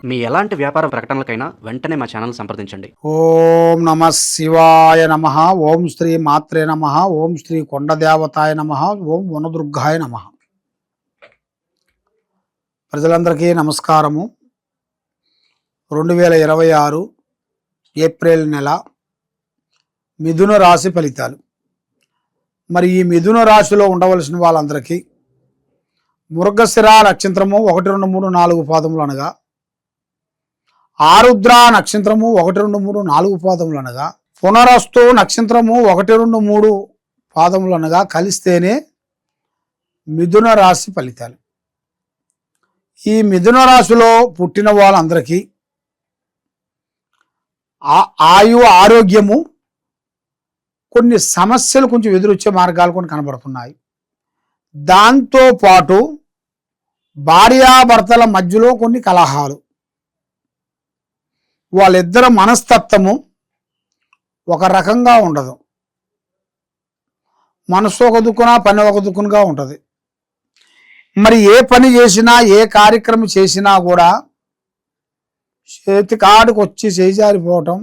మీ ఎలాంటి వ్యాపార ప్రకటనలకైనా వెంటనే మా ఛానల్ సంప్రదించండి. ఓం నమ శివాయ నమ. ఓం శ్రీ మాత్రే నమ. ఓం శ్రీ కొండదేవతాయ నమ. ఓం వనదుర్గాయ నమ. ప్రజలందరికీ నమస్కారము. 2026 ఏప్రిల్ నెల మిథున రాశి ఫలితాలు. మరి ఈ మిథున రాశిలో ఉండవలసిన వాళ్ళందరికీ మృగశిర నక్షత్రము 1, 2, 3, 4 పాదములు అనగా, ఆరుద్ర నక్షత్రము 1, 2, 3, 4 పాదములు అనగా, పునరస్తు నక్షత్రము 1, 2, 3 పాదములు అనగా కలిస్తేనే మిథున రాశి ఫలితాలు. ఈ మిథున రాశిలో పుట్టిన వాళ్ళందరికీ ఆరోగ్యము, కొన్ని సమస్యలు కొంచెం ఎదురొచ్చే మార్గాలు కొన్ని కనబడుతున్నాయి. దాంతోపాటు భార్యాభర్తల మధ్యలో కొన్ని కలహాలు, వాళ్ళిద్దరి మనస్తత్వము ఒక రకంగా ఉండదు. మనసు ఒక దుక్కున, పని ఒక దుక్కునగా ఉంటుంది. మరి ఏ పని చేసినా, ఏ కార్యక్రమం చేసినా కూడా చేతి కాడికి వచ్చి చేజారిపోవటం,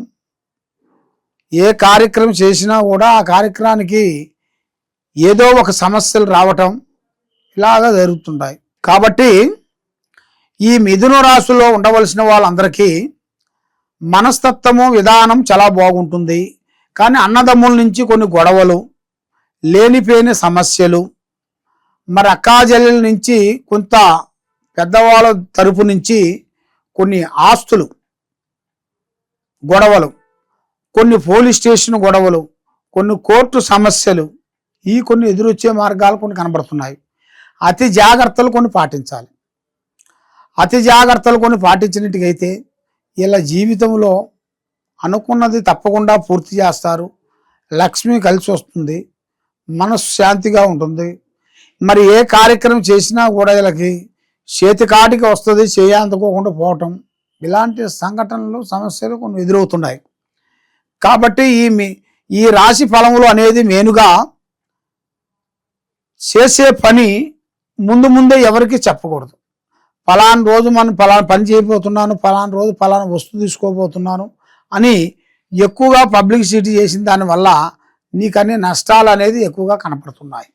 ఏ కార్యక్రమం చేసినా కూడా ఆ కార్యక్రమానికి ఏదో ఒక సమస్యలు రావటం ఇలాగా జరుగుతుంటాయి. కాబట్టి ఈ మిథున రాశిలో ఉండవలసిన వాళ్ళందరికీ మనస్తత్వము, విధానం చాలా బాగుంటుంది. కానీ అన్నదమ్ముల నుంచి కొన్ని గొడవలు, లేనిపోయిన సమస్యలు, మరి అక్కాజెల్లెల నుంచి కొంత పెద్దవాళ్ళ తరపు నుంచి కొన్ని ఆస్తులు గొడవలు, కొన్ని పోలీస్ స్టేషన్ గొడవలు, కొన్ని కోర్టు సమస్యలు, ఈ కొన్ని ఎదురొచ్చే మార్గాలు కొన్ని కనబడుతున్నాయి. అతి జాగ్రత్తలు కొన్ని పాటించాలి. అతి జాగ్రత్తలు కొన్ని పాటించినట్టుగైతే ఇలా జీవితంలో అనుకున్నది తప్పకుండా పూర్తి చేస్తారు. లక్ష్మి కలిసి వస్తుంది, మనసు శాంతిగా ఉంటుంది. మరి ఏ కార్యక్రమం చేసినా కూడా వీళ్ళకి చేతికాటికి వస్తుంది, చేయందుకోకుండా పోవటం, ఇలాంటి సంఘటనలు, సమస్యలు కొన్ని ఎదురవుతున్నాయి. కాబట్టి ఈ రాశి ఫలములు అనేది మెయిన్గా చేసే పని ముందే ఎవరికి చెప్పకూడదు. ఫలానా రోజు మనం ఫలానా పని చేయబోతున్నాను, ఫలానా రోజు ఫలానా వస్తువు తీసుకోబోతున్నాను అని ఎక్కువగా పబ్లిసిటీ చేసిన దానివల్ల నీకు అన్ని నష్టాలు అనేది ఎక్కువగా కనపడుతున్నాయి.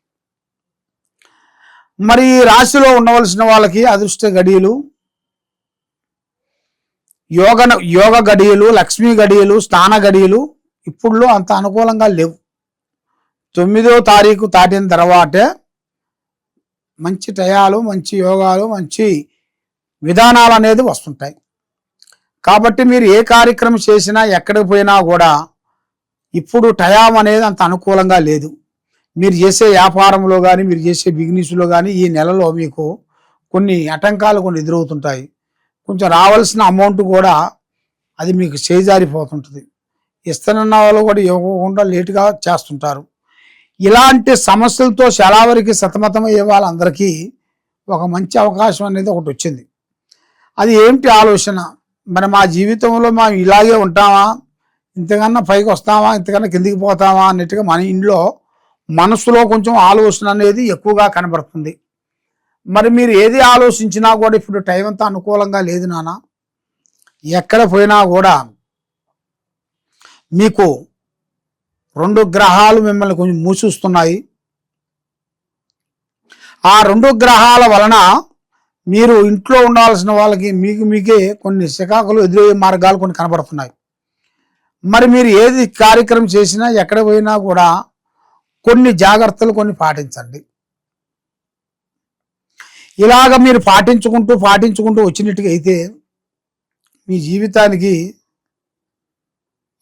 మరి ఈ రాశిలో ఉండవలసిన వాళ్ళకి అదృష్ట గడియలు, యోగ గడియలు, లక్ష్మీ గడియలు, స్నాన గడియలు ఇప్పుడులో అంత అనుకూలంగా లేవు. 9వ తారీఖు దాటిన తర్వాతే మంచి టయాలు, మంచి యోగాలు, మంచి విధానాలు అనేది వస్తుంటాయి. కాబట్టి మీరు ఏ కార్యక్రమం చేసినా, ఎక్కడికి పోయినా కూడా ఇప్పుడు టయాం అనేది అంత అనుకూలంగా లేదు. మీరు చేసే వ్యాపారంలో కానీ, మీరు చేసే బిజినెస్లో కానీ ఈ నెలలో మీకు కొన్ని ఆటంకాలు కొన్ని ఎదురవుతుంటాయి. కొంచెం రావాల్సిన అమౌంట్ కూడా అది మీకు చేజారిపోతుంటుంది. ఇస్తానన్న వాళ్ళు కూడా ఇవ్వకుండా లేటుగా చేస్తుంటారు. ఇలాంటి సమస్యలతో చాలా వరకు సతమతమయ్యే వాళ్ళందరికీ ఒక మంచి అవకాశం అనేది ఒకటి వచ్చింది. అది ఏమిటి ఆలోచన? మరి మా జీవితంలో మనం ఇలాగే ఉంటామా, ఇంతకన్నా పైకి వస్తామా, ఇంతకన్నా కిందికి పోతామా అన్నట్టుగా మన ఇంట్లో మనసులో కొంచెం ఆలోచన అనేది ఎక్కువగా కనబడుతుంది. మరి మీరు ఏది ఆలోచించినా కూడా ఇప్పుడు టైం అంతా అనుకూలంగా లేదు నాన్న. ఎక్కడ పోయినా కూడా మీకు 2 గ్రహాలు మిమ్మల్ని కొంచెం మూసిస్తున్నాయి. ఆ 2 గ్రహాల వలన మీరు ఇంట్లో ఉండాల్సిన వాళ్ళకి మీకే కొన్ని చికాకులు ఎదురయ్యే మార్గాలు కొన్ని కనబడుతున్నాయి. మరి మీరు ఏది కార్యక్రమం చేసినా, ఎక్కడ పోయినా కూడా కొన్ని జాగ్రత్తలు కొన్ని పాటించండి. ఇలాగ మీరు పాటించుకుంటూ వచ్చినట్టుగా అయితే మీ జీవితానికి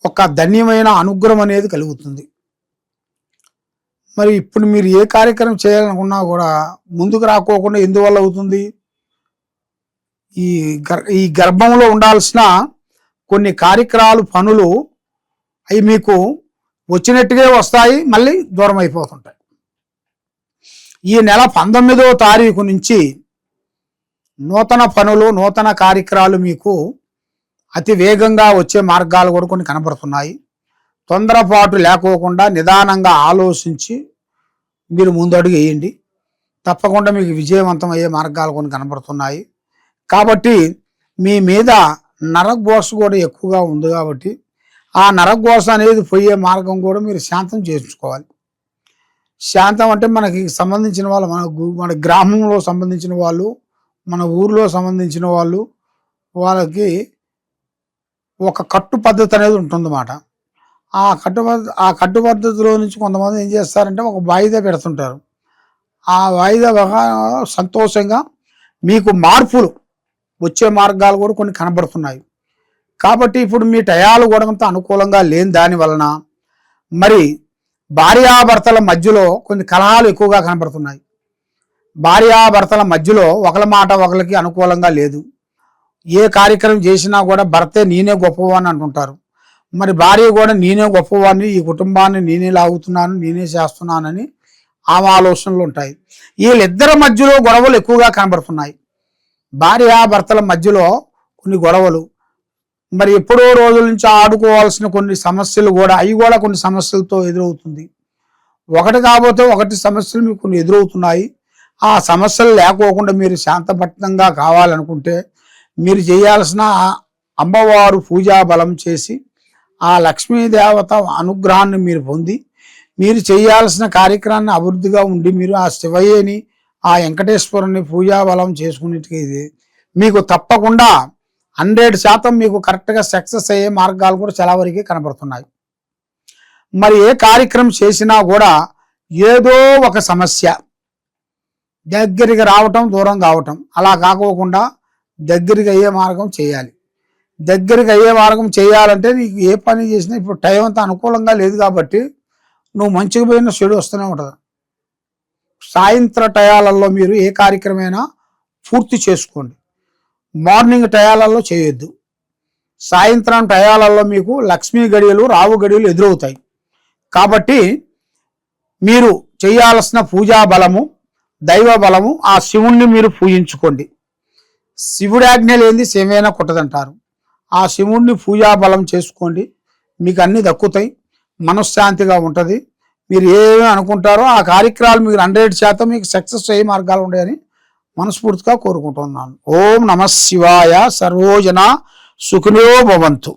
ఒక ధన్యమైన అనుగ్రహం అనేది కలుగుతుంది. మరి ఇప్పుడు మీరు ఏ కార్యక్రమం చేయాలనుకున్నా కూడా ముందుకు రాకోకుండా ఎందువల్ల అవుతుంది? ఈ గర్భంలో ఉండాల్సిన కొన్ని కార్యక్రమాలు, పనులు అవి మీకు వచ్చినట్టుగా వస్తాయి, మళ్ళీ దూరం అయిపోతుంటాయి. ఈ నెల 19వ తారీఖు నుంచి నూతన పనులు, నూతన కార్యక్రమాలు మీకు అతి వేగంగా వచ్చే మార్గాలు కూడా కొన్ని కనబడుతున్నాయి. తొందరపాటు లేకోకుండా నిదానంగా ఆలోచించి మీరు ముందడుగు వేయండి. తప్పకుండా మీకు విజయవంతం అయ్యే మార్గాలు కొన్ని కనబడుతున్నాయి. కాబట్టి మీ మీద నరఘోష కూడా ఎక్కువగా ఉంది కాబట్టి ఆ నరఘోష అనేది పోయే మార్గం కూడా మీరు శాంతం చేయించుకోవాలి. శాంతం అంటే మనకి సంబంధించిన వాళ్ళు, మన గ్రామంలో సంబంధించిన వాళ్ళు, మన ఊర్లో సంబంధించిన వాళ్ళు, వాళ్ళకి ఒక కట్టు పద్ధతి అనేది ఉంటుందన్నమాట. ఆ కట్టు పద్ధతిలో నుంచి కొంతమంది ఏం చేస్తారంటే ఒక వాయిదా పెడుతుంటారు. ఆ వాయిదా సంతోషంగా మీకు మార్పులు వచ్చే మార్గాలు కూడా కొన్ని కనబడుతున్నాయి. కాబట్టి ఇప్పుడు మీ టయాలు కూడా అంత అనుకూలంగా లేని దాని వలన మరి భార్యాభర్తల మధ్యలో కొన్ని కలహాలు ఎక్కువగా కనబడుతున్నాయి. భార్యాభర్తల మధ్యలో ఒకరి మాట ఒకరికి అనుకూలంగా లేదు. ఏ కార్యక్రమం చేసినా కూడా భర్తే నేనే గొప్పవాడిని అంటుంటారు. మరి భార్య కూడా నేనే గొప్పవాడిని, ఈ కుటుంబాన్ని నేనే లాగుతున్నాను, నేనే చేస్తున్నానని ఆమె ఆలోచనలు ఉంటాయి. వీళ్ళిద్దరి మధ్యలో గొడవలు ఎక్కువగా కనబడుతున్నాయి. భార్యాభర్తల మధ్యలో కొన్ని గొడవలు, మరి ఎప్పుడో రోజుల నుంచి ఆడుకోవాల్సిన కొన్ని సమస్యలు కూడా, అవి కూడా కొన్ని సమస్యలతో ఎదురవుతుంది. ఒకటి కాకపోతే ఒకటి సమస్యలు మీకు కొన్ని ఎదురవుతున్నాయి. ఆ సమస్యలు లేకోకుండా మీరు శాంతపట్టంగా కావాలనుకుంటే మీరు చేయాల్సిన అమ్మవారు పూజా బలం చేసి ఆ లక్ష్మీదేవత అనుగ్రహాన్ని మీరు పొంది మీరు చేయాల్సిన కార్యక్రమాన్ని అభివృద్ధిగా ఉండి మీరు ఆ శివయ్యని, ఆ వెంకటేశ్వరుని పూజా బలం చేసుకునేటిది మీకు తప్పకుండా 100% మీకు కరెక్ట్గా సక్సెస్ అయ్యే మార్గాలు కూడా చాలా వరకు కనబడుతున్నాయి. మరి ఏ కార్యక్రమం చేసినా కూడా ఏదో ఒక సమస్య దగ్గరికి రావటం, దూరం కావటం, అలా కాకోకుండా దగ్గరికి అయ్యే మార్గం చేయాలి. దగ్గరికి అయ్యే మార్గం చేయాలంటే నీకు ఏ పని చేసినా ఇప్పుడు టైం అంతా అనుకూలంగా లేదు కాబట్టి నువ్వు మంచిగా పోయిన చెడు వస్తూనే ఉంటుంది. సాయంత్ర టయాలలో మీరు ఏ కార్యక్రమైనా పూర్తి చేసుకోండి. మార్నింగ్ టయాలలో చేయొద్దు. సాయంత్రం టయాలలో మీకు లక్ష్మీ గడియలు, రావు గడియలు ఎదురవుతాయి. కాబట్టి మీరు చేయాల్సిన పూజా బలము, దైవ బలము, ఆ శివుణ్ణి మీరు పూజించుకోండి. శివుడి ఆజ్ఞ లేనిది శివైనా కొట్టదంటారు. ఆ శివుణ్ణి పూజా బలం చేసుకోండి, మీకు అన్ని దక్కుతాయి, మనశ్శాంతిగా ఉంటుంది. మీరు ఏమి అనుకుంటారో ఆ కార్యక్రమాలు మీరు 100% మీకు సక్సెస్ అయ్యే మార్గాలు ఉన్నాయని మనస్ఫూర్తిగా కోరుకుంటున్నాను. ఓం నమః శివాయ. సర్వోజన సుఖినో భవంతు.